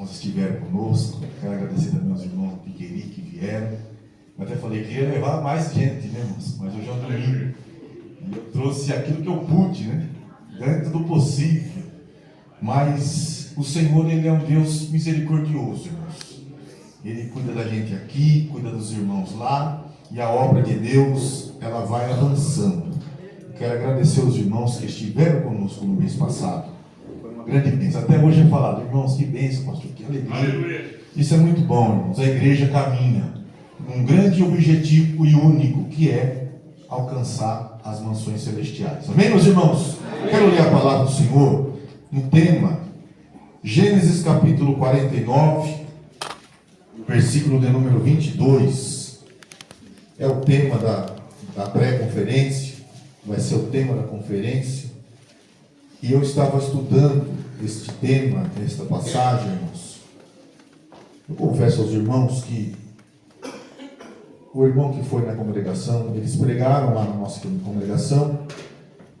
irmãos estiveram conosco. Quero agradecer também aos irmãos do Piqueri que vieram. Eu até falei que ia levar mais gente, né, irmãos? Mas hoje é um domingo. E eu trouxe aquilo que eu pude, né? Dentro do possível. Mas o Senhor, Ele é um Deus misericordioso, irmãos. Ele cuida da gente aqui, cuida dos irmãos lá. E a obra de Deus, ela vai avançando. Eu quero agradecer aos irmãos que estiveram conosco no mês passado. Foi uma grande bênção. Até hoje é falado, irmãos, que bênção, pastor, que alegria. Aleluia. Isso é muito bom, irmãos. A igreja caminha num grande objetivo e único, que é alcançar as mansões celestiais. Amém, meus irmãos? Quero ler a palavra do Senhor no tema Gênesis capítulo 49, versículo de número 22. É o tema da pré-conferência, vai ser o tema da conferência. E eu estava estudando este tema, esta passagem, irmãos. Eu confesso aos irmãos que o irmão que foi na congregação, eles pregaram lá na nossa congregação,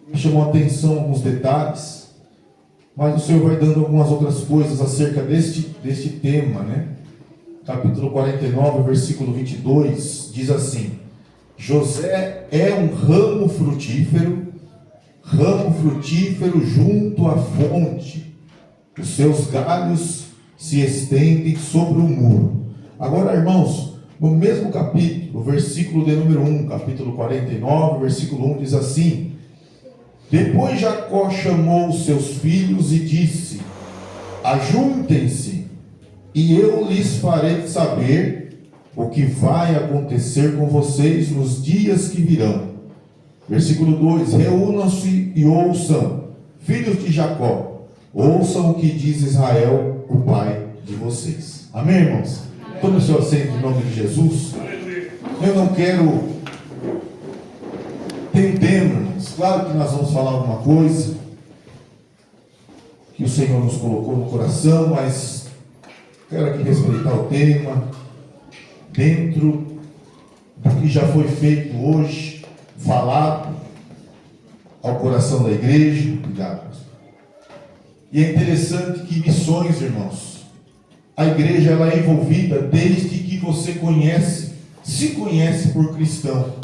me chamou a atenção alguns detalhes, mas o Senhor vai dando algumas outras coisas acerca deste tema, né? Capítulo 49, versículo 22, diz assim: José é um ramo frutífero junto à fonte, os seus galhos se estendem sobre o muro. Agora, irmãos, no mesmo capítulo, versículo de número 1, capítulo 49, versículo 1, diz assim: Depois Jacó chamou os seus filhos e disse: Ajuntem-se, e eu lhes farei saber o que vai acontecer com vocês nos dias que virão. Versículo 2: Reúnam-se e ouçam, filhos de Jacó, ouçam o que diz Israel, o pai de vocês. Amém, irmãos? Tome o seu assento em nome de Jesus. Eu não quero entendemos, claro que nós vamos falar alguma coisa que o Senhor nos colocou no coração, mas quero aqui respeitar o tema dentro do que já foi feito hoje, falado ao coração da igreja. Obrigado. E é interessante que missões, irmãos, a igreja ela é envolvida desde que você se conhece por cristão.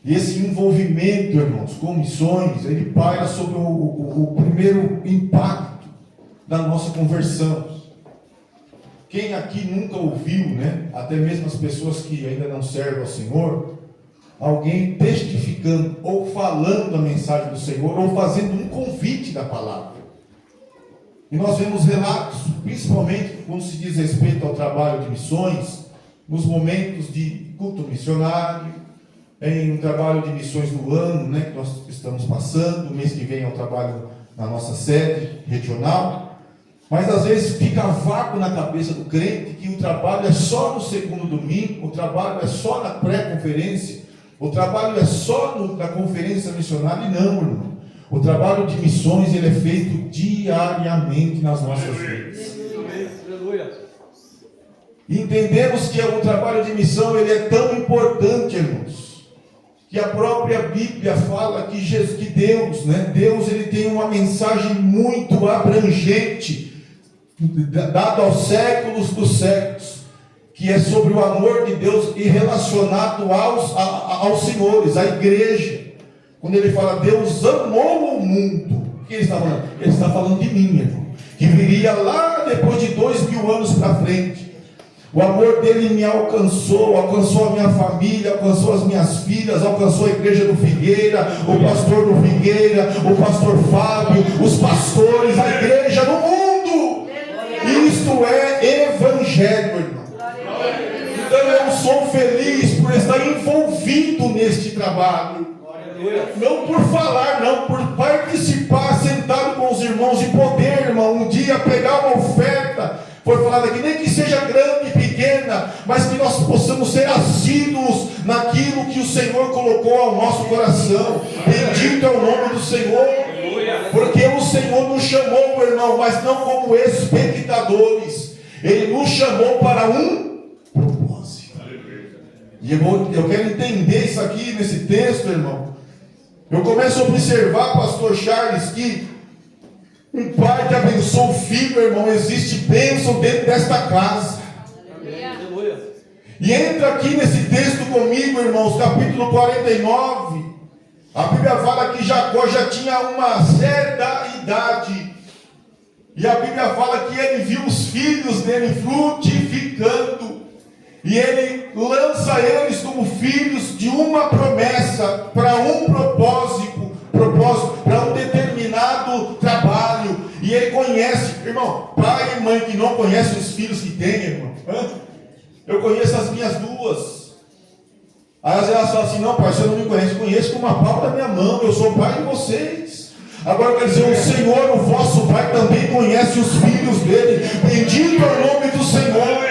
E esse envolvimento, irmãos, com missões, ele paira sobre o primeiro impacto da nossa conversão. Quem aqui nunca ouviu, né, até mesmo as pessoas que ainda não servem ao Senhor, alguém testificando ou falando a mensagem do Senhor, ou fazendo um convite da palavra. E nós vemos relatos, principalmente quando se diz respeito ao trabalho de missões, nos momentos de culto missionário, em um trabalho de missões no ano, né, que nós estamos passando. O mês que vem é o trabalho na nossa sede regional. Mas às vezes fica vago na cabeça do crente que o trabalho é só no segundo domingo, o trabalho é só na pré-conferência, o trabalho é só na conferência missionária. E não, irmão. O trabalho de missões ele é feito diariamente nas nossas vidas. E entendemos que o trabalho de missão ele é tão importante, irmãos, que a própria Bíblia fala que Deus, né? Deus ele tem uma mensagem muito abrangente, dado aos séculos dos séculos, que é sobre o amor de Deus e relacionado aos senhores, à igreja. Quando ele fala Deus amou o mundo, o que ele está falando? Ele está falando de mim, irmão, que viria lá depois de 2000 anos para frente. O amor dele me alcançou a minha família, alcançou as minhas filhas, alcançou a igreja do Figueira, o pastor do Figueira, o pastor Fábio, os pastores, a igreja no mundo. Isto é evangelho, irmão. Então eu sou feliz por estar envolvido neste trabalho. Não por falar, não, por participar, sentado com os irmãos e poder, irmão, um dia pegar uma oferta, foi falado aqui, nem que seja grande e pequena, mas que nós possamos ser assíduos naquilo que o Senhor colocou ao nosso coração. Bendito é o nome do Senhor, porque o Senhor nos chamou, irmão, mas não como espectadores. Ele nos chamou para um propósito. E eu quero entender isso aqui nesse texto, irmão. Eu começo a observar, pastor Charles, que Um pai que abençoa o filho, irmão, existe bênção dentro desta casa. E entra aqui nesse texto comigo, irmãos, capítulo 49. A Bíblia fala que Jacó já tinha uma certa idade. E a Bíblia fala que ele viu os filhos dele frutificando. E ele lança eles como filhos de uma promessa, para um propósito, para um determinado trabalho. E ele conhece, irmão, pai e mãe que não conhecem os filhos que tem, irmão. Eu conheço as minhas duas. Aí às vezes elas falam assim: não, pai, você não me conhece. Eu conheço com uma palma da minha mão. Eu sou pai de vocês. Agora eu quero dizer: o Senhor, o vosso pai, também conhece os filhos dele. Bendito é o nome do Senhor.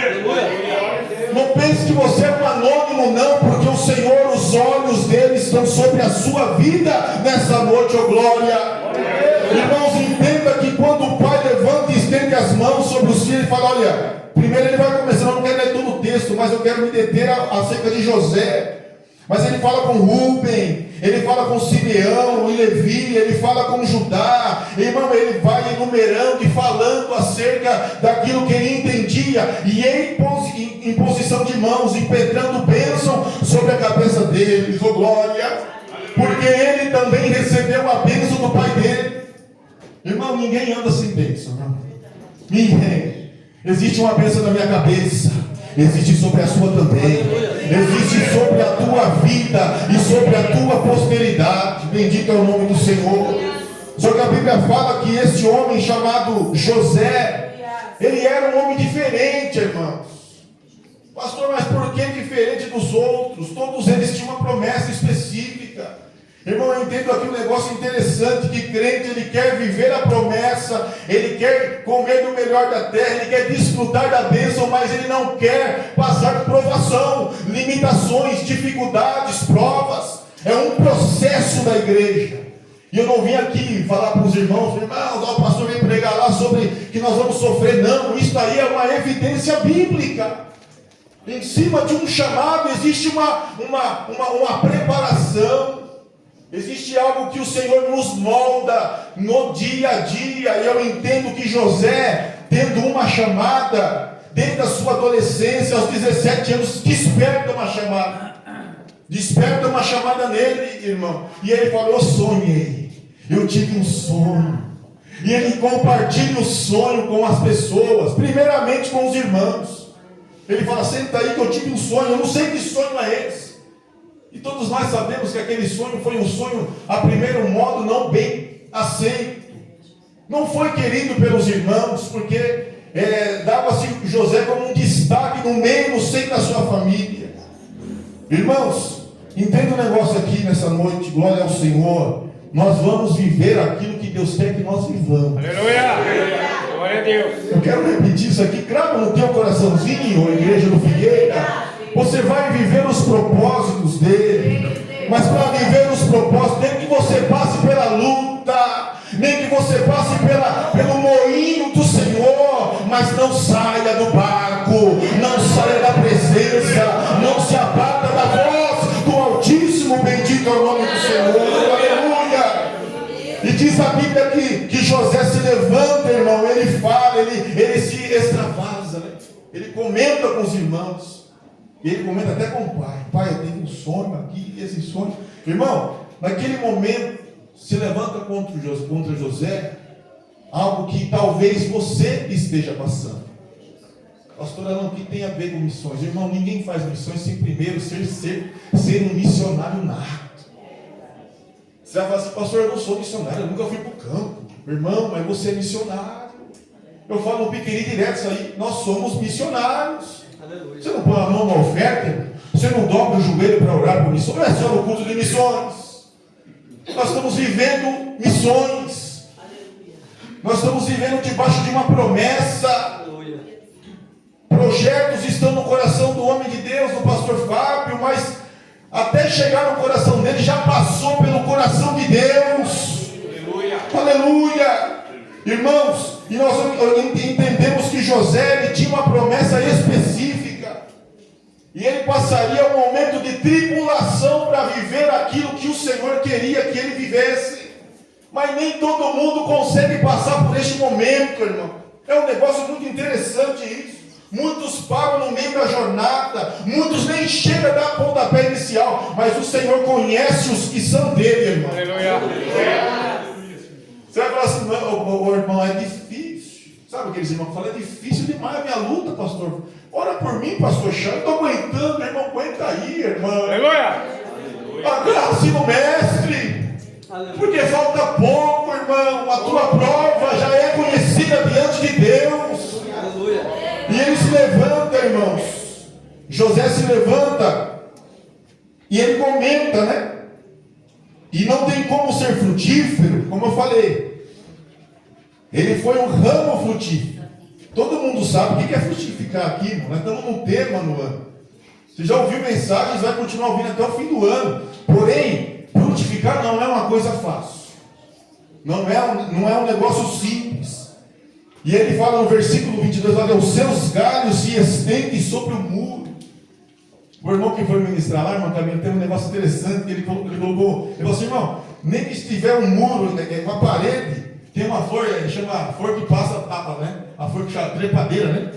Não pense que você é um anônimo, não, porque o Senhor, os olhos dele estão sobre a sua vida nessa noite, ó glória. Irmãos, entenda que quando o pai levanta e estende as mãos sobre os filhos e fala: olha, primeiro ele vai começar, eu não quero ler todo o texto, mas eu quero me deter acerca de José. Mas ele fala com Rúben, ele fala com Simeão e Levi, ele fala com Judá. Irmão, ele vai enumerando e falando acerca daquilo que ele entendia. E em posição de mãos, impetrando bênção sobre a cabeça deles, oh glória. Porque ele também recebeu a bênção do pai dele. Irmão, ninguém anda sem bênção, não. Ninguém. Existe uma bênção na minha cabeça, existe sobre a sua também, existe sobre a tua vida e sobre a tua posteridade. Bendito é o nome do Senhor. Só que a Bíblia fala que esse homem chamado José, ele era um homem diferente, irmãos. Pastor, mas por que diferente dos outros? Todos eles tinham uma promessa específica. Irmão, eu entendo aqui um negócio interessante, que crente, ele quer viver a promessa, ele quer comer do melhor da terra, ele quer desfrutar da bênção, mas ele não quer passar por provação, limitações, dificuldades, provas. É um processo da igreja. E eu não vim aqui falar para os irmãos: o pastor vem pregar lá sobre que nós vamos sofrer. Não, isso aí é uma evidência bíblica. Em cima de um chamado existe uma preparação. Existe algo que o Senhor nos molda no dia a dia. E eu entendo que José, tendo uma chamada, desde a sua adolescência, aos 17 anos, desperta uma chamada. Desperta uma chamada nele, irmão. E ele falou: eu sonhei, eu tive um sonho. E ele compartilha o sonho com as pessoas, primeiramente com os irmãos. Ele fala: senta aí que eu tive um sonho. Eu não sei que sonho é esse. E todos nós sabemos que aquele sonho foi um sonho, a primeiro modo, não bem aceito. Não foi querido pelos irmãos, porque dava-se José como um destaque no meio, no seio da sua família. Irmãos, entenda um negócio aqui nessa noite, glória ao Senhor. Nós vamos viver aquilo que Deus quer que nós vivamos. Aleluia! Glória a Deus! Eu quero repetir isso aqui, crava no teu coraçãozinho, igreja do Figueira. Você vai viver os propósitos dele. Mas para viver os propósitos, nem que você passe pela luta, nem que você passe pelo moinho do Senhor, mas não saia do barco, não saia da presença, não se abata da voz do Altíssimo. Bendito é o nome do Senhor. Aleluia! E diz a Bíblia que José se levanta, irmão, ele fala, ele se extravasa, né? Ele comenta com os irmãos. E ele comenta até com o pai: pai, eu tenho um sonho aqui, esse sonho. Irmão, naquele momento, se levanta contra José, algo que talvez você esteja passando. Pastor, não, o que tem a ver com missões? Irmão, ninguém faz missões sem primeiro ser um missionário nato. Você vai falar assim: pastor, eu não sou missionário, eu nunca fui para o campo. Irmão, mas você é missionário. Eu falo no Piquiri direto isso aí: nós somos missionários. Você não põe a mão na oferta, você não dobra o joelho para orar por missões, não é só no culto de missões. Nós estamos vivendo missões. Nós estamos vivendo debaixo de uma promessa. Projetos estão no coração do homem de Deus, do pastor Fábio, mas até chegar no coração dele já passou pelo coração de Deus. Aleluia! Irmãos, e nós entendemos que José, ele tinha uma promessa específica, e ele passaria um momento de tribulação para viver aquilo que o Senhor queria que ele vivesse. Mas nem todo mundo consegue passar por este momento, irmão. É um negócio muito interessante isso. Muitos param no meio da jornada, muitos nem chegam a dar pontapé inicial, mas o Senhor conhece os que são dele, irmão. Aleluia. Você vai falar assim, não, irmão, é difícil. Sabe aqueles irmãos que falam, é difícil demais a minha luta, pastor. Ora por mim, pastor Chão, eu estou aguentando, irmão, aguenta aí, irmão. Aleluia. A graça do mestre. Porque falta pouco, irmão. A tua prova já é conhecida diante de Deus. Aleluia. E ele se levanta, irmãos. José se levanta. E ele comenta, né? E não tem como ser frutífero, como eu falei. Ele foi um ramo frutífero. Todo mundo sabe o que é frutificar aqui, irmão. Nós estamos num tema no ano. Você já ouviu mensagens, vai continuar ouvindo até o fim do ano. Porém, frutificar não é uma coisa fácil. Não é um negócio simples. E ele fala no versículo 22, olha, os seus galhos se estendem sobre o muro. O irmão que foi ministrar lá, irmão Camilo, tem um negócio interessante que ele falou assim, irmão, nem que estiver um muro, uma parede, tem uma flor, chama flor que passa a tapa, né? A flor que chama trepadeira, né?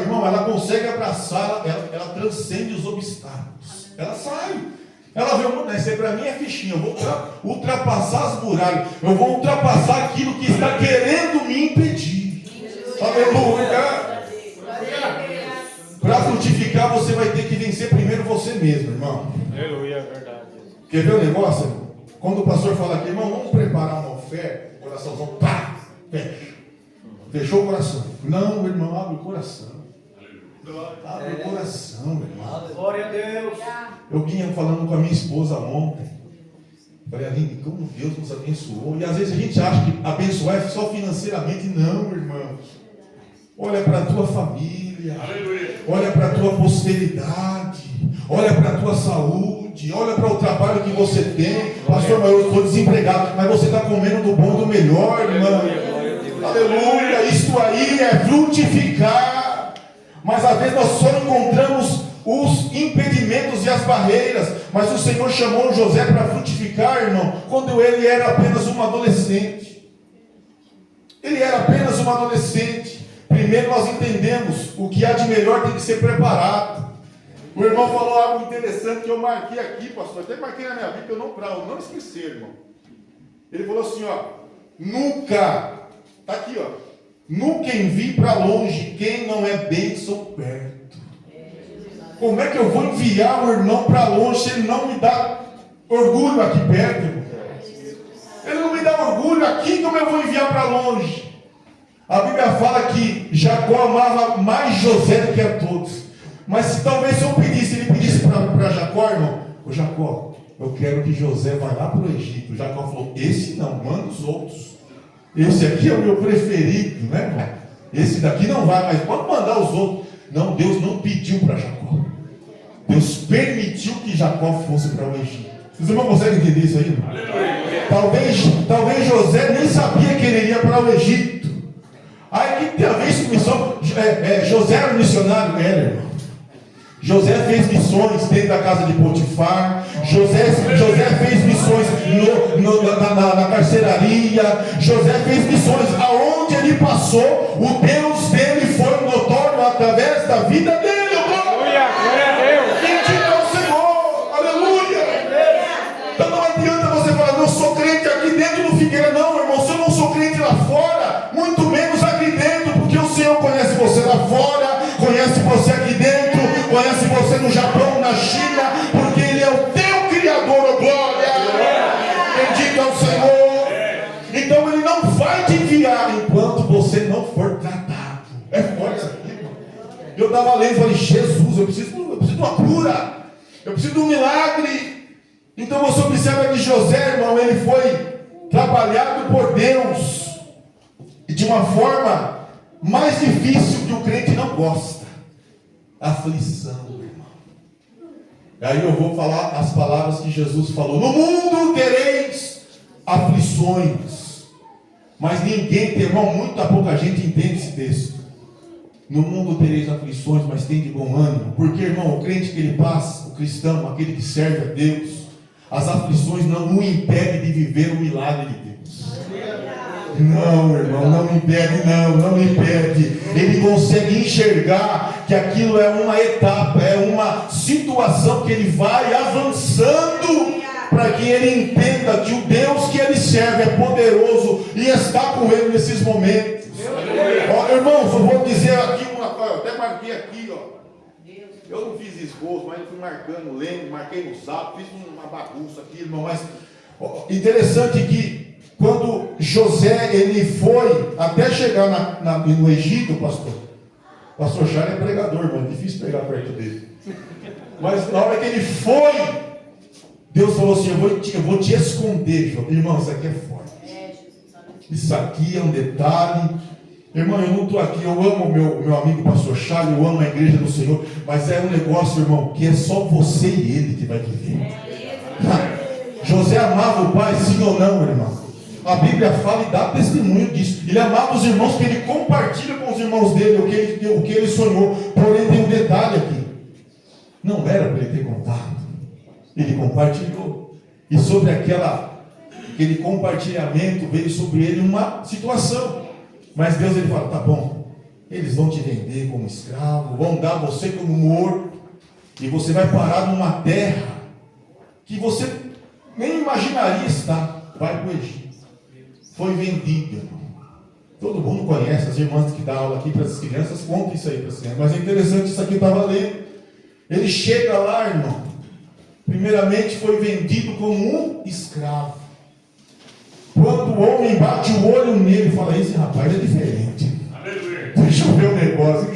Irmão, ela consegue abraçar, ela transcende os obstáculos. Ela sai. Ela vê o mundo, isso aí para mim é fichinha. Eu vou ultrapassar as muralhas. Eu vou ultrapassar aquilo que está querendo me impedir. Aleluia. Para frutificar, você vai ter que vencer primeiro você mesmo, irmão. Aleluia, é verdade. Quer ver o negócio, irmão? Quando o pastor fala aqui, irmão, vamos preparar uma oferta, o coraçãozão, pá, fecha. Fechou o coração. Não, irmão, abre o coração. Abre o coração, irmão. Glória a Deus. Eu vinha falando com a minha esposa ontem. Falei, Aline, como Deus nos abençoou. E às vezes a gente acha que abençoar é só financeiramente. Não, irmão. Olha para a tua família. Aleluia. Olha para a tua posteridade. Olha para a tua saúde. Olha para o trabalho que você tem. Pastor, mas eu estou desempregado. Mas você está comendo do bom e do melhor, irmão. Aleluia. Isto aí é frutificar. Mas às vezes nós só encontramos os impedimentos e as barreiras. Mas o Senhor chamou José para frutificar, irmão, quando ele era apenas um adolescente. Ele era apenas um adolescente. Primeiro nós entendemos o que há de melhor tem que ser preparado. O irmão falou algo interessante que eu marquei aqui, pastor. Até marquei na minha vida para eu não esquecer, irmão. Ele falou assim, ó, nunca, está aqui, ó, nunca envie para longe quem não é bênção perto. Como é que eu vou enviar o irmão para longe se ele não me dá orgulho aqui perto, irmão? Ele não me dá orgulho aqui, como eu vou enviar para longe? A Bíblia fala que Jacó amava mais José do que a todos. Mas se talvez eu pedisse, ele pedisse para Jacó, irmão, ô Jacó, eu quero que José vá lá para o Egito. Jacó falou, esse não, manda os outros. Esse aqui é o meu preferido, né, irmão? Esse daqui não vai, mas pode mandar os outros. Não, Deus não pediu para Jacó. Deus permitiu que Jacó fosse para o Egito. Vocês não conseguem entender isso aí, irmão? Talvez José nem sabia que ele iria para o Egito. Aí que tem a ver com missão? José era missionário, era, irmão. José fez missões dentro da casa de Potifar. José fez missões na carceraria. José fez missões aonde ele passou. O Deus dele foi notório através da vida dele. Aleluia, glória a Deus. Bendito é o Senhor, aleluia. Então não adianta você falar, eu sou crente aqui dentro do Figueira. Não, irmão, se eu não sou crente lá fora, muito menos aqui dentro, porque o Senhor conhece você lá fora, conhece você aqui dentro, conhece você no Japão, na China, porque Ele é o teu Criador, oh glória. Bendito é o Senhor. Então Ele não vai te enviar enquanto você não for tratado. É forte isso aqui, irmão. Eu estava lendo e falei, Jesus, eu preciso de uma cura, eu preciso de um milagre. Então você observa que José, irmão, ele foi trabalhado por Deus de uma forma mais difícil que o crente não gosta. Aflição, irmão. Aí eu vou falar as palavras que Jesus falou. No mundo tereis aflições. Mas ninguém tem, irmão, muita pouca gente entende esse texto. No mundo tereis aflições, mas tem de bom ânimo. Porque, irmão, o crente que ele passa, o cristão, aquele que serve a Deus, as aflições não o impedem de viver o milagre de Deus. Não, irmão, não impede, não impede. Ele consegue enxergar que aquilo é uma etapa, é uma situação que ele vai avançando, para que ele entenda que o Deus que ele serve é poderoso e está com ele nesses momentos. Ó, irmãos, eu vou dizer aqui uma coisa, eu até marquei aqui, ó. Eu não fiz esboço, mas eu fui marcando, lendo, marquei no sapo, fiz uma bagunça aqui, irmão. Mas ó, interessante que quando José ele foi até chegar no Egito, pastor Charles é pregador, irmão, é difícil pegar perto dele. Mas na hora que ele foi, Deus falou assim: eu vou te esconder, irmão. Isso aqui é forte. Isso aqui é um detalhe. Irmão, eu não estou aqui, eu amo o meu amigo pastor Charles, eu amo a igreja do Senhor, mas é um negócio, irmão, que é só você e ele que vai viver. José amava o pai, sim ou não, irmão? A Bíblia fala e dá testemunho disso. Ele amava os irmãos, que ele compartilha com os irmãos dele o que ele sonhou. Porém, tem um detalhe aqui: não era para ele ter contado, ele compartilhou. E sobre aquele compartilhamento veio sobre ele uma situação. Mas Deus ele fala: tá bom, eles vão te vender como escravo, vão dar você como morto, e você vai parar numa terra que você nem imaginaria estar. Vai para o Egito. Foi vendido, irmão. Todo mundo conhece, as irmãs que dão aula aqui para as crianças contam isso aí para as crianças. Mas é interessante, isso aqui eu estava lendo. Ele chega lá, irmão. Primeiramente foi vendido como um escravo. Quando o homem bate o olho nele e fala: esse rapaz é diferente. Aleluia. Deixa eu ver o negócio.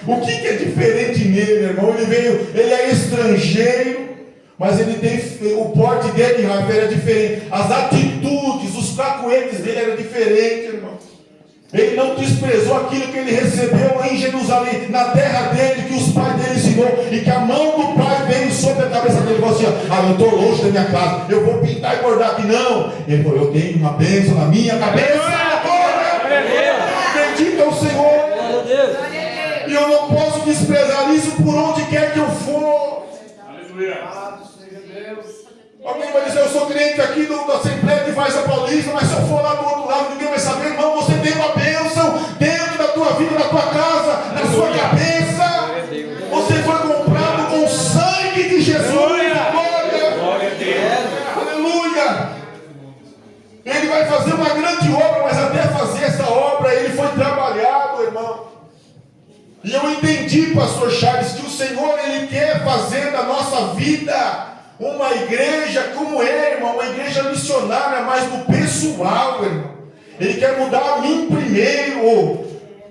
O que é diferente nele, irmão? Ele é estrangeiro, mas ele tem o porte dele, rapaz, era diferente. As atitudes, os cacuetes dele eram diferentes, irmão. Ele não desprezou aquilo que ele recebeu em Jerusalém, na terra dele, que os pais dele ensinou, e que a mão do pai veio sobre a cabeça dele e falou assim: eu estou longe da minha casa, eu vou pintar e bordar aqui. Não, ele falou: eu tenho uma bênção na minha cabeça agora. Bendito é o Senhor. E eu não posso desprezar isso por onde quer que eu for. Aleluia. Alguém vai dizer: eu sou crente aqui da Assembleia de Vaza Paulista, mas se eu for lá do outro lado, ninguém vai saber. Irmão, você tem uma bênção dentro da tua vida, na tua casa, na sua cabeça. Você foi comprado com o sangue de Jesus. Glória a Deus. Aleluia. Ele vai fazer uma grande obra, mas até fazer essa obra, ele foi trabalhado, irmão. E eu entendi, pastor Charles, que o Senhor, ele quer fazer da nossa vida uma igreja como é, irmão, uma igreja missionária, mas do pessoal, irmão. Ele quer mudar a mim primeiro.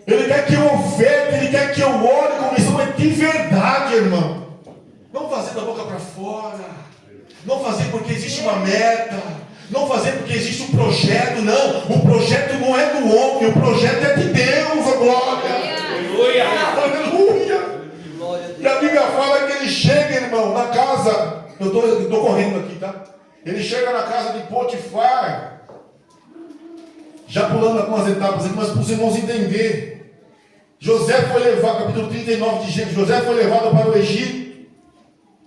Ele quer que eu oferte, ele quer que eu ore com missão, mas de verdade, irmão. Não fazer da boca para fora. Não fazer porque existe uma meta. Não fazer porque existe um projeto. Não, o projeto não é do homem, o projeto é de Deus, a glória. Aleluia. Aleluia. E a Bíblia fala que ele chega, irmão, na casa. Eu estou correndo aqui, tá? Ele chega na casa de Potifar, já pulando algumas etapas aqui, mas para os irmãos entenderem. José foi levado, capítulo 39 de Gênesis, José foi levado para o Egito.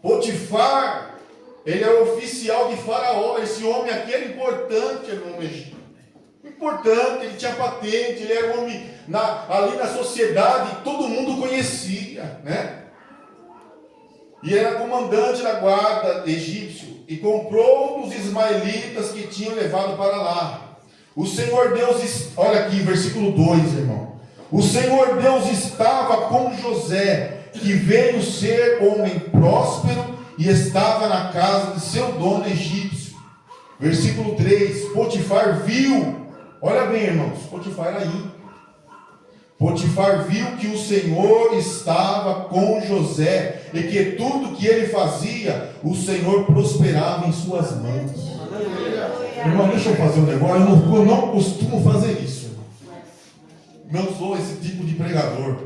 Potifar, ele era oficial de Faraó. Esse homem aqui era importante, irmão, no Egito. Importante, ele tinha patente, ele era um homem ali na sociedade, todo mundo conhecia, né? E era comandante da guarda egípcio, e comprou dos ismaelitas que tinham levado para lá. O Senhor Deus, olha aqui, versículo 2, irmão. O Senhor Deus estava com José, que veio ser homem próspero, e estava na casa de seu dono egípcio. Versículo 3, Potifar viu, olha bem, irmãos, Potifar era ímpio. Potifar viu que o Senhor estava com José, e que tudo que ele fazia, o Senhor prosperava em suas mãos. Irmão, deixa eu fazer um negócio. Eu não costumo fazer isso, irmão. Não sou esse tipo de pregador.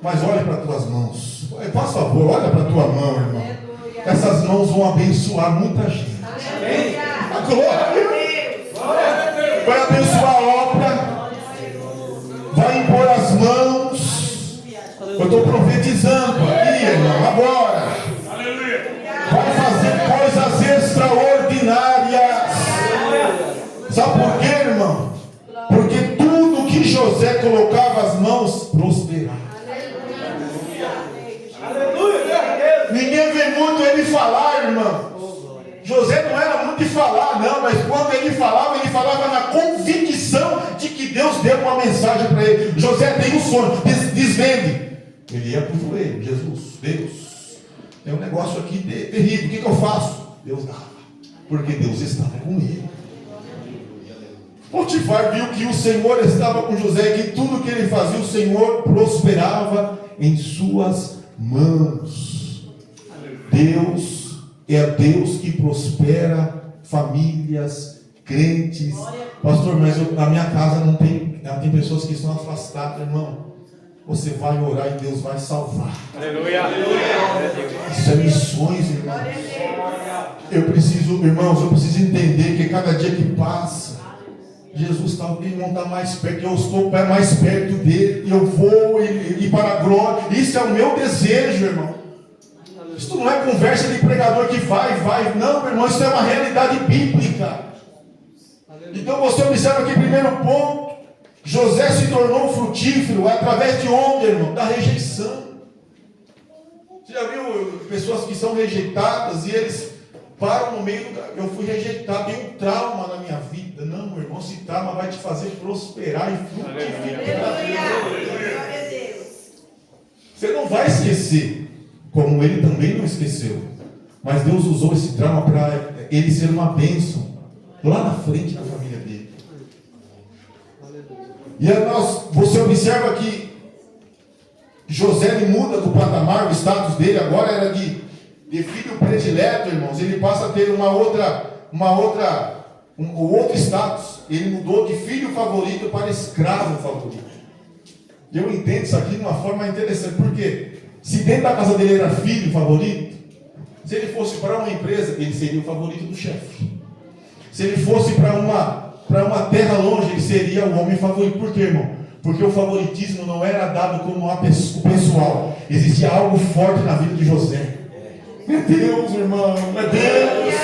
Mas olha para as tuas mãos. Faz favor, olha para a tua mão, irmão. Essas mãos vão abençoar muita gente. A glória. Vai abençoar a obra. Vai impor as mãos. Eu estou profetizando aqui, irmão, agora. Vai fazer coisas extraordinárias. Sabe por quê, irmão? Porque irmãos, prosperar. Ninguém vê muito ele falar, irmão. José não era muito de falar, não, mas quando ele falava na convicção de que Deus deu uma mensagem para ele. José tem um sonho, desvende. Ele ia para o joelho, Jesus, Deus, tem um negócio aqui terrível, o que eu faço? Deus dava, porque Deus estava com ele. Potifar viu que o Senhor estava com José e que tudo que ele fazia, o Senhor prosperava em suas mãos. Deus é Deus que prospera famílias, crentes. Pastor, mas na minha casa não tem pessoas que estão afastadas, irmão. Você vai orar e Deus vai salvar. Aleluia. Isso é missões, irmão. Eu preciso entender que cada dia que passa, Jesus está mais perto, eu estou mais perto dele, eu vou ir para a glória. Isso é o meu desejo, irmão. Isso não é conversa de pregador que vai. Não, meu irmão, isso é uma realidade bíblica. Então você observa aqui, primeiro ponto, José se tornou frutífero através de onde, irmão? Da rejeição. Você já viu pessoas que são rejeitadas e eles param no meio do caminho? Eu fui rejeitado, tem um trauma na minha vida. Não, meu irmão, esse trauma vai te fazer prosperar e frutificar. Você não vai esquecer, como ele também não esqueceu. Mas Deus usou esse trauma para ele ser uma bênção lá na frente da família dele. E você observa que José ele muda do patamar, o status dele agora era de filho predileto, irmãos. Ele passa a ter um outro status. Ele mudou de filho favorito para escravo favorito. E eu entendo isso aqui de uma forma interessante, porque se dentro da casa dele era filho favorito, se ele fosse para uma empresa, ele seria o favorito do chefe. Se ele fosse para uma terra longe, ele seria o homem favorito. Por quê, irmão? Porque o favoritismo não era dado como o pessoal. Existia algo forte na vida de José. Meu Deus, irmão, meu Deus.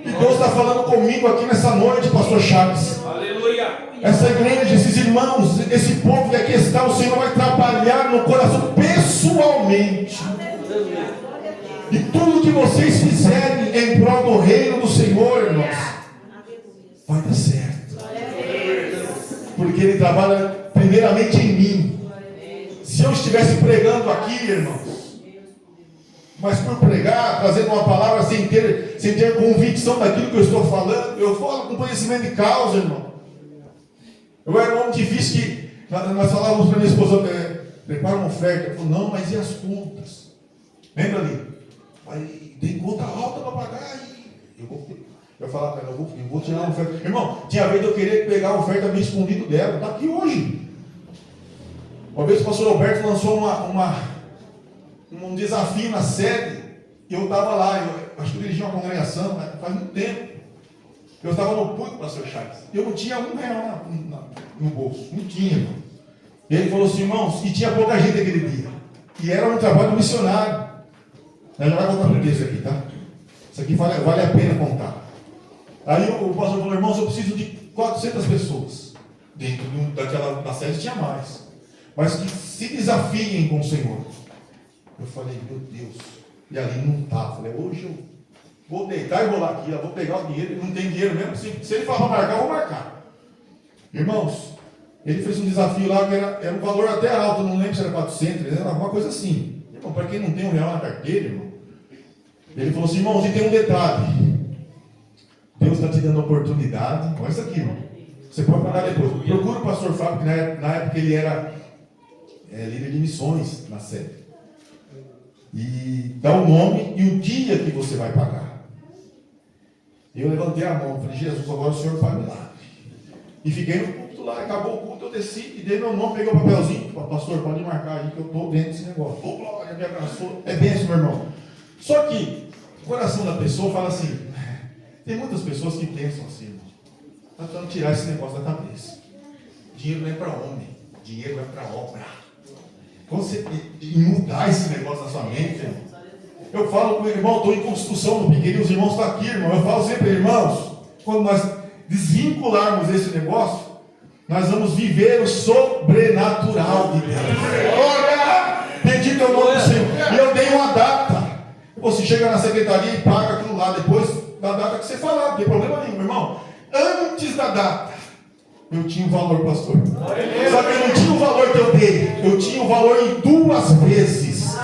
E Deus está falando comigo aqui nessa noite, pastor Chaves. Aleluia. Essa igreja, esses irmãos, esse povo que aqui está, o Senhor vai trabalhar no coração pessoalmente. E tudo que vocês fizerem em prol do reino do Senhor, irmãos, vai dar certo. Porque Ele trabalha primeiramente em mim. Se eu estivesse pregando aqui, irmãos, mas por pregar, trazendo uma palavra sem ter convicção daquilo que eu estou falando, eu falo com conhecimento de causa, irmão. Eu era um homem difícil que nós falávamos para minha esposa, prepara uma oferta. Ela falou, não, mas e as contas? Lembra ali? Aí tem conta alta para pagar e eu falava para ela, eu vou tirar uma oferta. Irmão, tinha vez de eu querer pegar a oferta meio escondido dela, está aqui hoje. Uma vez o pastor Alberto lançou um desafio na sede, e eu estava lá, eu acho que eu dirigi uma congregação, faz muito tempo. Eu estava no público, pastor Chaves, e eu não tinha R$1 no bolso, não tinha, irmão. E ele falou assim, irmãos, e tinha pouca gente aquele dia, e era um trabalho missionário. Nós já vai contar para isso aqui, tá? Isso aqui vale a pena contar. Aí o pastor falou, irmãos, eu preciso de 400 pessoas. Dentro da sede tinha mais. Mas que se desafiem com o Senhor. Eu falei, meu Deus. E ali não está. Falei, hoje eu vou deitar e rolar aqui. Eu vou pegar o dinheiro. Não tem dinheiro mesmo. Se ele falar marcar, eu vou marcar. Irmãos, ele fez um desafio lá que era um valor até alto. Não lembro se era 400, era alguma coisa assim. Irmão, para quem não tem R$1 na carteira, irmão. Ele falou assim, irmãos, e tem um detalhe. Deus está te dando oportunidade. Olha isso aqui, irmão. Você pode pagar depois. Procura o pastor Fábio, que na época ele era líder de missões na sede. E dá o nome e o dia que você vai pagar. Eu levantei a mão, falei, Jesus, agora o Senhor faz milagre. E fiquei no culto lá, acabou o culto, eu desci e dei meu nome, peguei o papelzinho. Pastor, pode marcar aí que eu estou dentro desse negócio. Ô, glória, me abraçou. É bênção, meu irmão. Só que o coração da pessoa fala assim, tem muitas pessoas que pensam assim, irmão, está tentando tirar esse negócio da cabeça. Dinheiro não é para homem, dinheiro é para obra. Quando você mudar esse negócio na sua mente, irmão, eu falo com o irmão, estou em construção no Piqueirinho, os irmãos estão aqui, irmão. Eu falo sempre, irmãos, quando nós desvincularmos esse negócio, Nós vamos viver o sobrenatural de Deus. Olha, bendito é o nome do Senhor. E eu dei uma data. Você chega na secretaria e paga aquilo lá depois da data que você falar, não tem problema nenhum, irmão. Antes da data, eu tinha um valor, pastor. Só que eu não tinha o valor que eu dei, eu tinha o valor em 2 vezes.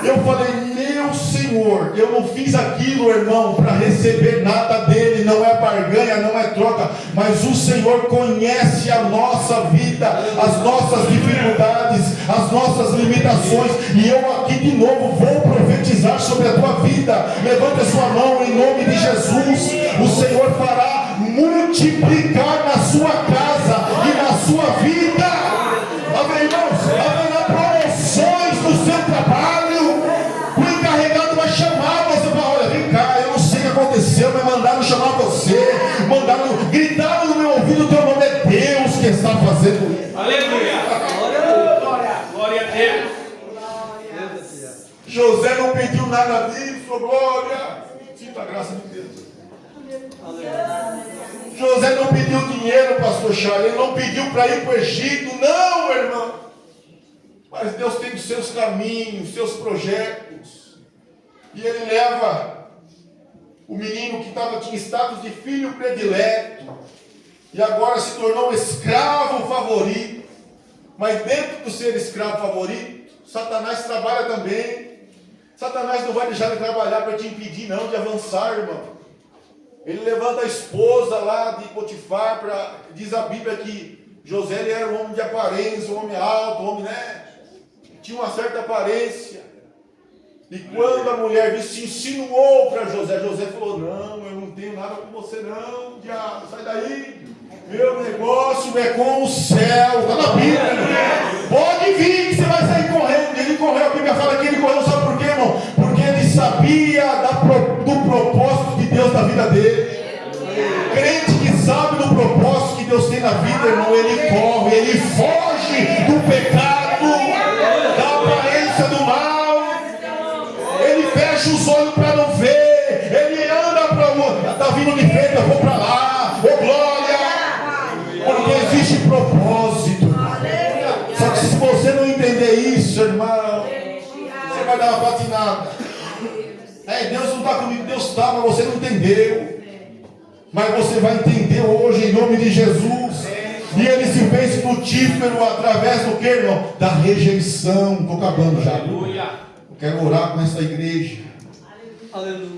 Eu falei, meu Senhor, eu não fiz aquilo, irmão, para receber nada dele, não é barganha, não é troca, mas o Senhor conhece a nossa vida, as nossas dificuldades, as nossas limitações, e eu aqui de novo vou profetizar sobre a tua vida. Levante a sua mão em nome de Jesus. O Senhor fará multiplicar na sua casa e na sua vida. Amém, irmãos? Haverá promoções no seu trabalho. O encarregado vai chamar você, vai, olha, vem cá, eu não sei o que aconteceu, mas mandaram chamar você, gritaram no meu ouvido, teu nome é Deus que está fazendo isso. Aleluia. Glória a Deus. José não pediu nada disso, glória. Sinta a graça de Deus. José não pediu dinheiro, pastor Charles, ele não pediu para ir para o Egito, não, irmão. Mas Deus tem os seus caminhos, seus projetos. E ele leva o menino que tinha status de filho predileto, e agora se tornou escravo favorito. Mas dentro do ser escravo favorito, Satanás trabalha também. Satanás não vai deixar de trabalhar para te impedir não de avançar, irmão. Ele levanta a esposa lá de Potifar, diz a Bíblia que José ele era um homem de aparência, um homem alto, um homem, tinha uma certa aparência. E quando a mulher disse, se insinuou para José, José falou, não, eu não tenho nada com você não, diabo, sai daí. Meu negócio é com o céu, está na Bíblia. Pode vir que você vai sair correndo. Ele correu, a Bíblia fala que ele correu, sabe por quê, irmão? Porque ele sabia do propósito de Deus na vida dele. Crente que sabe do propósito que Deus tem na vida, irmão, ele corre, ele foge do pecado, da aparência do mal. Ele fecha os olhos para não ver. Ele anda para o... Está vindo de frente, eu vou para lá. Ô glória! Porque existe propósito. Só que se você não entender isso, irmão, você vai dar uma patinada. Deus não está comigo, Deus está, mas você não entendeu. Mas você vai entender hoje em nome de Jesus. E ele se fez frutífero através do que, irmão? Da rejeição. Estou acabando já. Eu quero orar com essa igreja.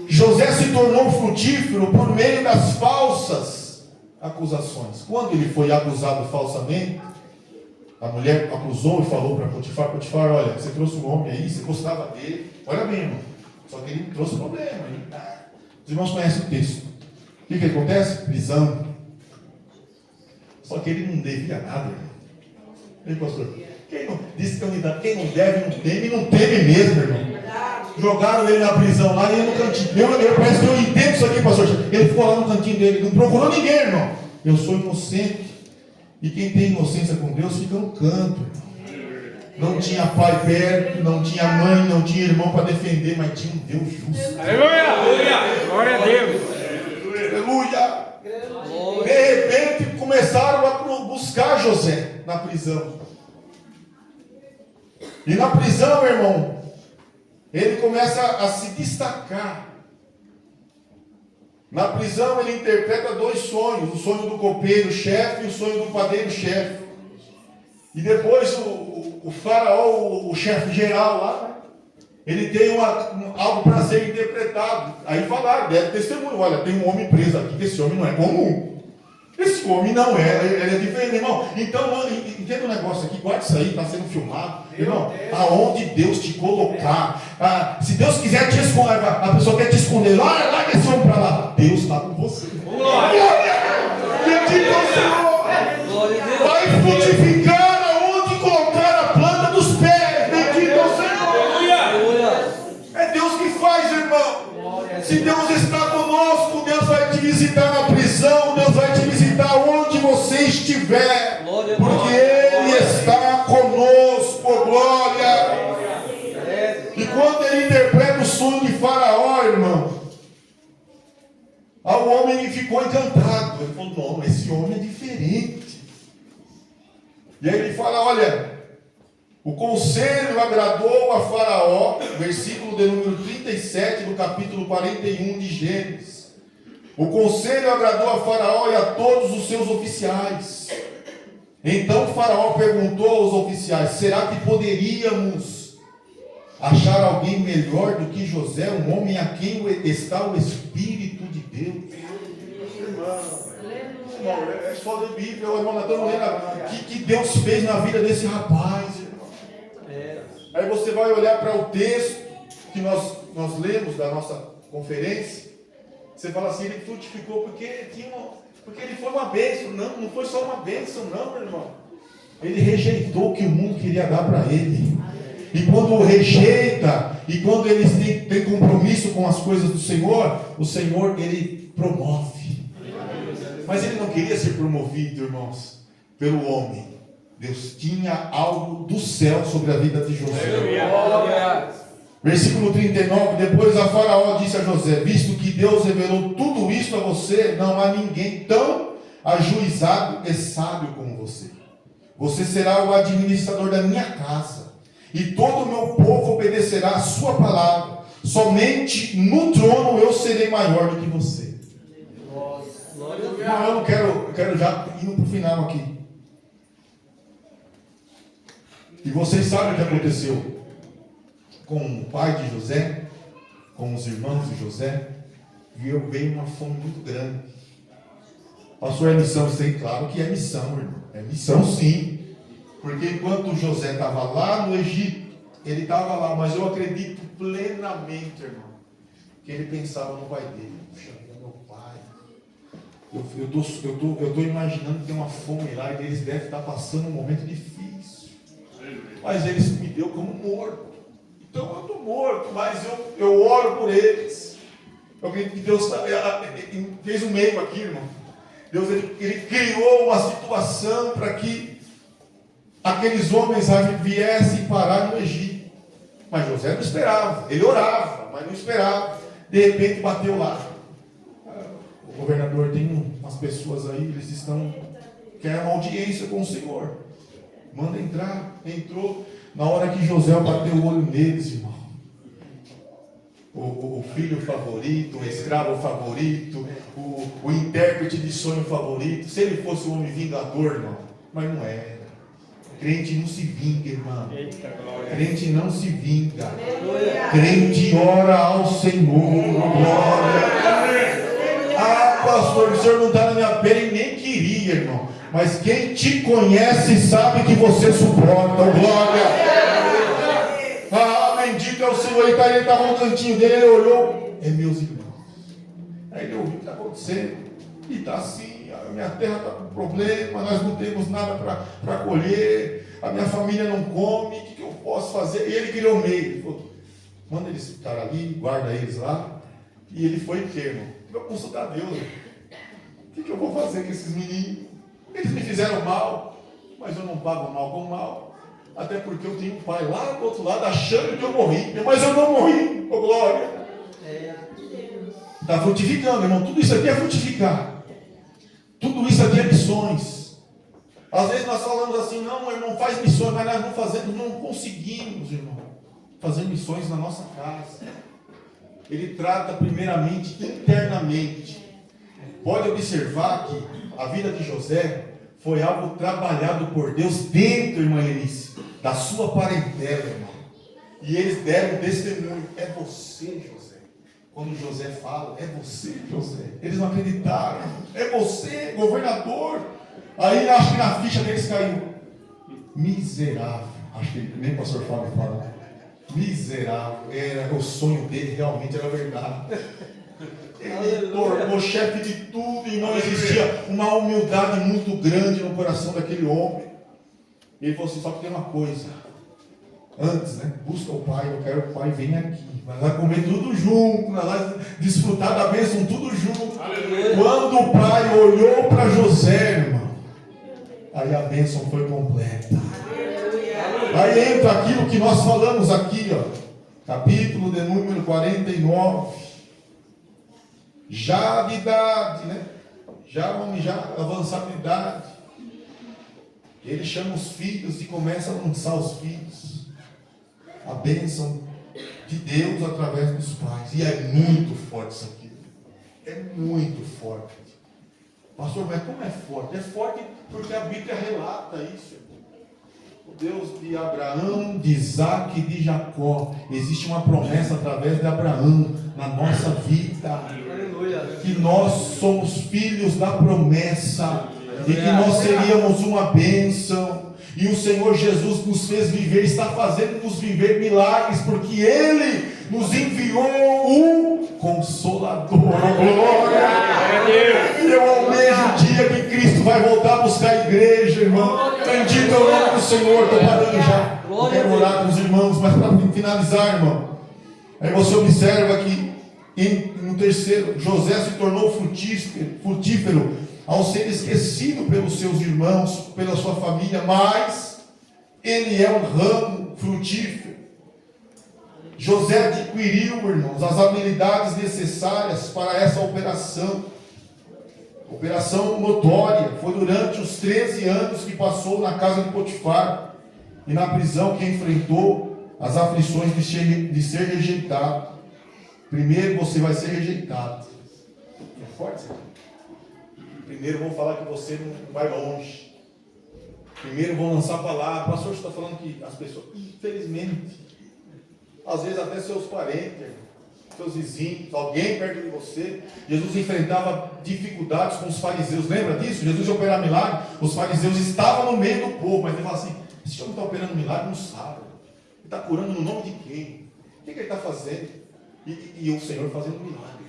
José se tornou frutífero por meio das falsas acusações. Quando ele foi acusado falsamente, a mulher acusou e falou para Potifar, Potifar, olha, você trouxe um homem aí, você gostava dele, olha bem, irmão, só que ele trouxe problema, hein? Os irmãos conhecem o texto. O que acontece? Prisão. Só que ele não devia nada, irmão. Ei, pastor, quem não deve não teme, e não teme mesmo, irmão. Jogaram ele na prisão lá e ele no cantinho. Parece que eu entendo isso aqui, pastor. Ele ficou lá no cantinho dele, não procurou ninguém, irmão. Eu sou inocente. E quem tem inocência com Deus fica no canto, irmão. Não tinha pai perto, não tinha mãe, não tinha irmão para defender, mas tinha um Deus justo. Aleluia! Glória a Deus! Aleluia! De repente começaram a buscar José na prisão. E na prisão, meu irmão, ele começa a se destacar. Na prisão ele interpreta 2 sonhos, o sonho do copeiro-chefe e o sonho do padeiro-chefe. E depois o faraó, o chefe geral lá, ele tem algo para ser interpretado. Aí falaram, deve testemunho, olha, tem um homem preso aqui, que esse homem não é comum. Esse homem não é, ele é diferente, irmão. Então, entenda um negócio aqui, guarda isso aí, está sendo filmado. Irmão, aonde Deus te colocar, se Deus quiser te esconder, a pessoa quer te esconder, larga esse homem para lá. Deus está com você. Glória! Bendito é o Senhor. Vai frutificar aonde colocar a planta dos pés. Bendito é o Senhor. É Deus que faz, irmão. Se Deus está conosco, Deus vai te visitar na prisão, Deus vai te visitar onde você estiver, porque Ele está conosco, glória. E quando ele interpreta o sonho de Faraó, irmão, o homem ficou encantado. Ele falou, não, esse homem é diferente. E aí ele fala, olha, o conselho agradou a Faraó, versículo de número 37 do capítulo 41 de Gênesis. O conselho agradou a Faraó e a todos os seus oficiais. Então Faraó perguntou aos oficiais, será que poderíamos achar alguém melhor do que José, um homem a quem está o Espírito de Deus? Irmão, é escola de Bíblia, irmão, nós estamos lendo o que Deus fez na vida desse rapaz, irmão. Aí você vai olhar para o texto que nós lemos da nossa conferência, você fala assim, ele frutificou porque ele foi uma bênção. Não foi só uma bênção, não, meu irmão. Ele rejeitou o que o mundo queria dar para ele. E quando rejeita, e quando ele tem compromisso com as coisas do Senhor, o Senhor, ele promove. Mas ele não queria ser promovido, irmãos, pelo homem. Deus tinha algo do céu sobre a vida de José. Versículo 39, depois a Faraó disse a José, visto que Deus revelou tudo isso a você, não há ninguém tão ajuizado e sábio como você. Você será o administrador da minha casa, e todo o meu povo obedecerá a sua palavra. Somente no trono eu serei maior do que você. Não, eu quero já ir para o final aqui. E vocês sabem o que aconteceu com o pai de José, com os irmãos de José, veio uma fome muito grande. Pastor, é missão? Sei, claro que é missão, irmão. É missão sim. Porque enquanto José estava lá no Egito, ele estava lá, mas eu acredito plenamente, irmão, que ele pensava no pai dele. Puxa, meu pai. Eu estou imaginando que tem uma fome lá e eles devem estar passando um momento difícil. Mas eles me deu como morto. Então eu estou morto, mas eu oro por eles. Eu acredito que Deus fez um meio aqui, irmão. Deus ele criou uma situação para que aqueles homens viessem parar no Egito. Mas José não esperava. Ele orava, mas não esperava. De repente bateu lá. O governador tem umas pessoas aí, eles querem uma audiência com o Senhor. Manda entrar. Entrou. Na hora que José bateu o olho neles, irmão. O filho favorito, o escravo favorito, o intérprete de sonho favorito. Se ele fosse um homem vingador, irmão, mas não era. Crente não se vinga, irmão. Crente não se vinga. Crente ora ao Senhor. Glória. Ah, pastor, o senhor não está na minha pele, nem queria, irmão. Mas quem te conhece sabe que você suporta. Glória. Ah, bendito é o Senhor. Ele estava no cantinho dele, ele olhou. É meus irmãos. Aí ele ouviu o que está acontecendo. E está assim, a minha terra está com problema, nós não temos nada para colher, a minha família não come, o que eu posso fazer? E ele criou meio. Ele falou, manda eles ficar ali, guarda eles lá. E ele foi termo. Vai consultar Deus. O que eu vou fazer com esses meninos? Eles me fizeram mal, mas eu não pago mal com mal. Até porque eu tenho um pai lá do outro lado achando que eu morri. Mas eu não morri, ô glória. Está frutificando, irmão. Tudo isso aqui é frutificar. Tudo isso aqui é missões. Às vezes nós falamos assim, não, irmão, faz missões, mas nós não conseguimos, irmão, fazer missões na nossa casa. Ele trata primeiramente internamente. Pode observar que a vida de José foi algo trabalhado por Deus dentro, irmã Eunice, da sua parentela, irmão. E eles deram testemunho. É você, José. Quando José fala, é você, José. Eles não acreditaram. É você, governador. Aí acho que na ficha deles caiu. Miserável. Acho que nem o pastor Fábio fala. Miserável. Era o sonho dele, realmente era verdade. Ele tornou chefe de tudo e não existia uma humildade muito grande no coração daquele homem. Ele falou assim, só que tem uma coisa. Antes, né? Busca o Pai, eu quero que o Pai venha aqui. Nós vamos comer tudo junto, nós vamos desfrutar da bênção tudo junto. Aleluia. Quando o Pai olhou para José, irmão, aí a bênção foi completa. Aleluia. Aí entra aquilo que nós falamos aqui, ó, capítulo de número 49. Já de idade, né? Já homem, já avançado de idade. Ele chama os filhos e começa a lançar os filhos. A bênção de Deus através dos pais. E é muito forte isso aqui. É muito forte. Pastor, mas como é forte? É forte porque a Bíblia relata isso. O Deus de Abraão, de Isaac e de Jacó. Existe uma promessa através de Abraão na nossa vida. Aleluia. Que nós somos filhos da promessa. E que nós seríamos uma bênção. E o Senhor Jesus nos fez viver, está fazendo-nos viver milagres, porque Ele nos enviou o Consolador. Glória! Eu almejo o dia que Cristo vai voltar a buscar a igreja, irmão. Bendito é o nome do Senhor. Estou parando já. Eu quero orar com os irmãos, mas para finalizar, irmão. Aí você observa que no terceiro, José se tornou frutífero ao ser esquecido pelos seus irmãos, pela sua família, mas ele é um ramo frutífero. José adquiriu, irmãos, as habilidades necessárias para essa operação notória. Foi durante os 13 anos que passou na casa de Potifar e na prisão que enfrentou as aflições de ser rejeitado. Primeiro você vai ser rejeitado. É forte isso aqui. Primeiro vão falar que você não vai longe. Primeiro vão lançar a palavra. Pastor, você está falando que as pessoas, infelizmente, às vezes até seus parentes, seus vizinhos, alguém perto de você. Jesus enfrentava dificuldades com os fariseus. Lembra disso? Jesus ia operar milagre. Os fariseus estavam no meio do povo, mas ele fala assim: esse homem está operando milagre, não sabe. Ele está curando no nome de quem? O que ele está fazendo? E o Senhor fazendo milagre,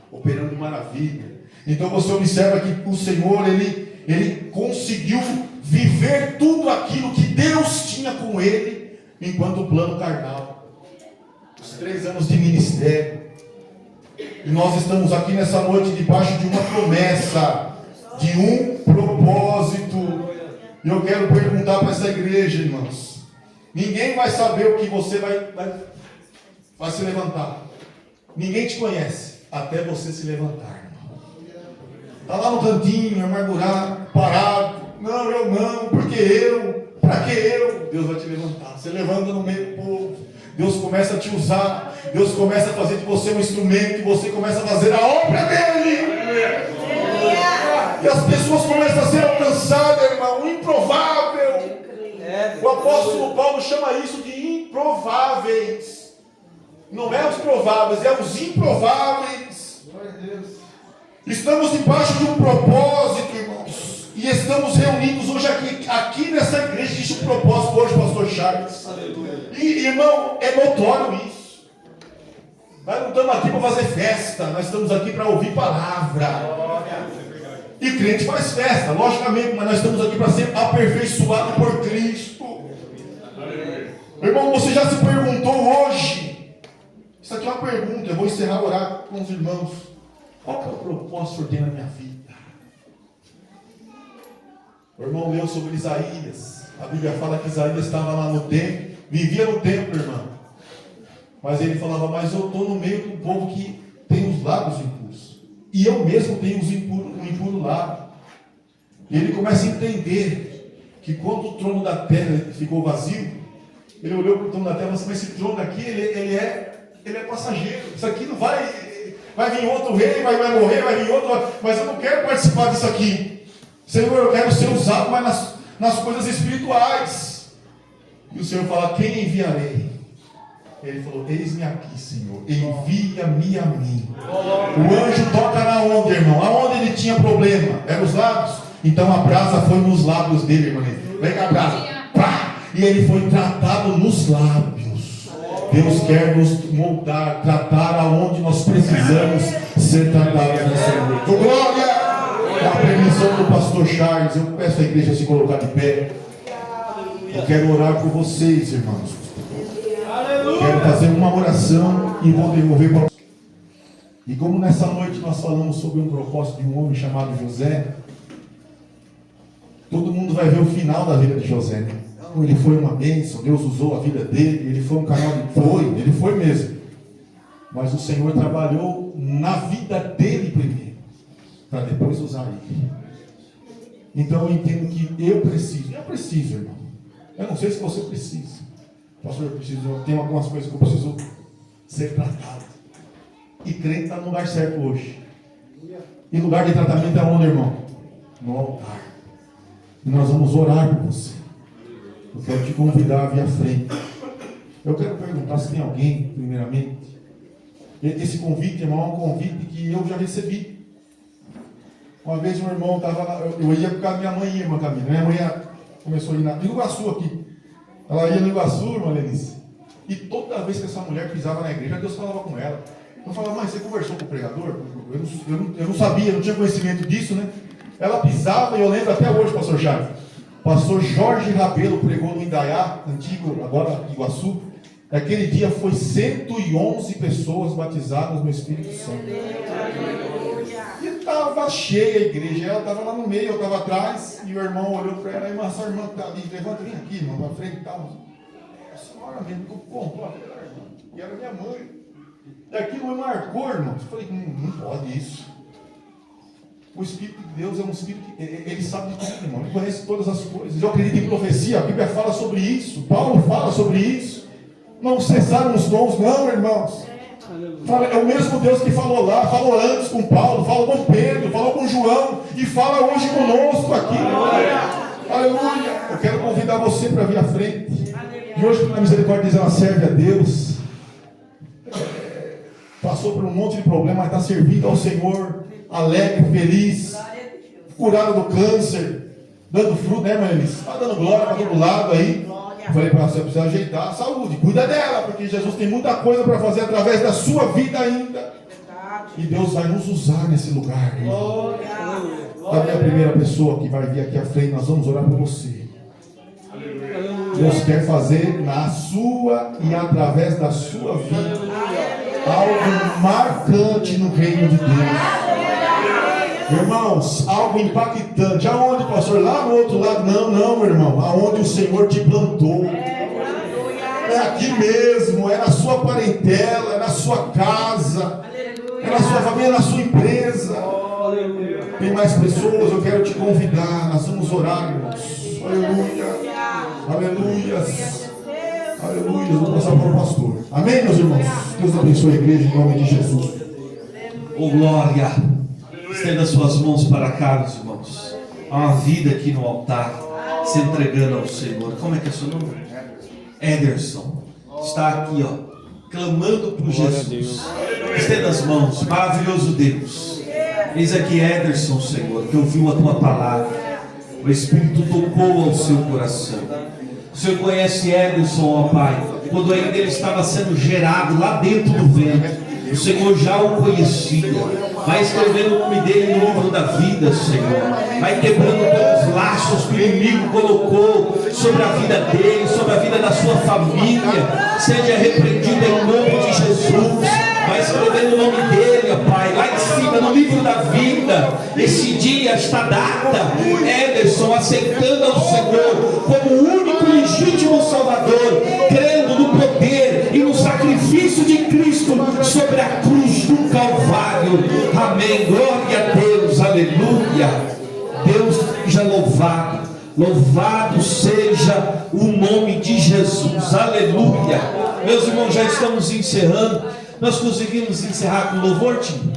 operando maravilha. Então você observa que o Senhor, ele conseguiu viver tudo aquilo que Deus tinha com ele, enquanto o plano carnal. Os 3 anos de ministério. E nós estamos aqui nessa noite debaixo de uma promessa, de um propósito. E eu quero perguntar para essa igreja, irmãos. Ninguém vai saber o que você vai se levantar. Ninguém te conhece até você se levantar. Está lá no cantinho, amargurado, parado. Não, eu não, porque eu, para que eu? Deus vai te levantar. Você levanta no meio do povo. Deus começa a te usar. Deus começa a fazer de você um instrumento. E você começa a fazer a obra dele. E as pessoas começam a ser alcançadas, irmão. O improvável. O apóstolo Paulo chama isso de improváveis. Não é os prováveis, é os improváveis. Glória a Deus. Estamos debaixo de um propósito, irmãos. E estamos reunidos hoje aqui nessa igreja. Existe um propósito hoje, pastor Charles. Aleluia. E, irmão, é notório isso. Nós não estamos aqui para fazer festa. Nós estamos aqui para ouvir palavra. E crente faz festa, logicamente. Mas nós estamos aqui para ser aperfeiçoado por Cristo. Irmão, você já se perguntou hoje? Isso aqui é uma pergunta. Eu vou encerrar orar com os irmãos. Qual que é o propósito que tem na minha vida? O irmão leu sobre Isaías. A Bíblia fala que Isaías estava lá no templo, vivia no templo, irmão. Mas ele falava: mas eu estou no meio do povo que tem os lábios impuros. E eu mesmo tenho um impuro lábio. E ele começa a entender que quando o trono da terra ficou vazio, ele olhou para o trono da terra e falou assim: mas esse trono aqui, ele é passageiro. Isso aqui não vai... Vai vir outro rei, vai morrer, vai vir outro, mas eu não quero participar disso aqui. Senhor, eu quero ser usado, mas nas coisas espirituais. E o Senhor fala: quem enviarei? Ele falou: eis-me aqui, Senhor, envia-me a mim. O anjo toca na onde, irmão? Aonde ele tinha problema? Era os lábios? Então a brasa foi nos lábios dele, irmão. Vem cá, brasa. Pá! E ele foi tratado nos lábios. Deus quer nos moldar, tratar aonde nós precisamos ser tratados nessa noite. Glória! A permissão do pastor Charles, eu peço à igreja a se colocar de pé. Eu quero orar por vocês, irmãos. Quero fazer uma oração e vou devolver para vocês. E como nessa noite nós falamos sobre um propósito de um homem chamado José, todo mundo vai ver o final da vida de José, né? Ele foi uma bênção, Deus usou a vida dele, ele foi um canal de... Ele foi mesmo. Mas o Senhor trabalhou na vida dele primeiro, para depois usar ele. Então eu entendo que eu preciso, irmão. Eu não sei se você precisa. Pastor, eu tenho algumas coisas que eu preciso ser tratado. E crente está no lugar certo hoje. E lugar de tratamento é onde, irmão? No altar. E nós vamos orar por você. Eu quero te convidar a vir à frente. Eu quero perguntar se tem alguém, primeiramente. Esse convite, irmão, é um convite que eu já recebi. Uma vez um irmão estava lá, eu ia por causa da minha mãe, irmã Camila. Minha mãe começou a ir no Iguaçu aqui. Ela ia no Iguaçu, irmã Lenice. E toda vez que essa mulher pisava na igreja, Deus falava com ela. Eu falava, mãe, você conversou com o pregador? Eu não sabia, não tinha conhecimento disso, né? Ela pisava, e eu lembro até hoje, pastor Chaves. Pastor Jorge Rabelo pregou no Indaiá, antigo, agora Iguaçu. Naquele dia foi 111 pessoas batizadas no Espírito Santo. E estava cheia a igreja. Ela estava lá no meio, eu estava atrás. E o irmão olhou para ela, irmã, essa irmã está ali, levanta, vem aqui, irmão, para frente e tal. A senhora mesmo contou a irmã. E era minha mãe. E aquilo me marcou, irmão. Eu falei, não pode isso. O Espírito de Deus é um Espírito que ele sabe de tudo, irmão. Ele conhece todas as coisas. Eu acredito em profecia. A Bíblia fala sobre isso. Paulo fala sobre isso. Não cessaram os dons, não, irmãos. É o mesmo Deus que falou lá, falou antes com Paulo, falou com Pedro, falou com João e fala hoje conosco aqui. Aleluia. Eu quero convidar você para vir à frente. E hoje, pela misericórdia, ela serve a Deus. Passou por um monte de problema, mas está servindo ao Senhor, alegre, feliz, curada do câncer, dando fruto, né, mãe? Está dando glória para todo lado aí. Eu falei para você, precisa ajeitar a saúde, cuida dela, porque Jesus tem muita coisa para fazer através da sua vida ainda. E Deus vai nos usar nesse lugar. Também a primeira pessoa que vai vir aqui à frente, nós vamos orar por você. Deus quer fazer na sua e através da sua vida algo marcante no reino de Deus. Irmãos, algo impactante. Aonde, pastor? Lá no outro lado? Não, meu irmão. Aonde o Senhor te plantou. É aqui mesmo. É na sua parentela. É na sua casa. É na sua família, é na sua empresa. Tem mais pessoas? Eu quero te convidar. Nós vamos orar, irmãos. Aleluia. Aleluia. Aleluia. Vou passar para o pastor. Amém, meus irmãos? Deus abençoe a igreja em nome de Jesus. Oh, glória. Estenda suas mãos para cá, meus irmãos. Há uma vida aqui no altar, se entregando ao Senhor. Como é que é seu nome? Ederson. Está aqui, ó, clamando por Jesus. Estenda as mãos, maravilhoso Deus. Eis aqui Ederson, Senhor, que ouviu a tua palavra. O Espírito tocou ao seu coração. O Senhor conhece Ederson, ó Pai, quando ainda ele estava sendo gerado lá dentro do ventre. O Senhor já o conhecia. Vai escrevendo o nome dele no livro da vida, Senhor. Vai quebrando todos os laços que o inimigo colocou sobre a vida dele, sobre a vida da sua família. Seja repreendido em nome de Jesus. Vai escrevendo o nome dele, ó Pai, lá em cima no livro da vida. Esse dia, esta data, Ederson aceitando ao Senhor como o único e legítimo Salvador, crendo no poder e no sacrifício de Cristo sobre a cruz do Calvário. Amém. Glória a Deus. Aleluia. Deus seja louvado. Louvado seja o nome de Jesus. Aleluia. Meus irmãos, já estamos encerrando. Nós conseguimos encerrar com louvor, time?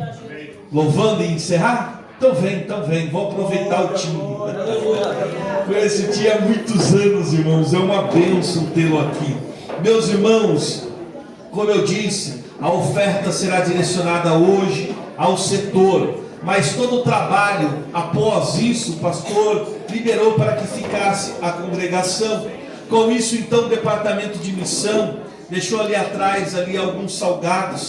Louvando e encerrar? Então vem, vou aproveitar o time. Conheço o time há muitos anos, irmãos. É uma bênção tê-lo aqui. Meus irmãos, como eu disse, a oferta será direcionada hoje ao setor, mas todo o trabalho após isso, o pastor liberou para que ficasse a congregação. Com isso, então, o departamento de missão deixou ali atrás alguns salgados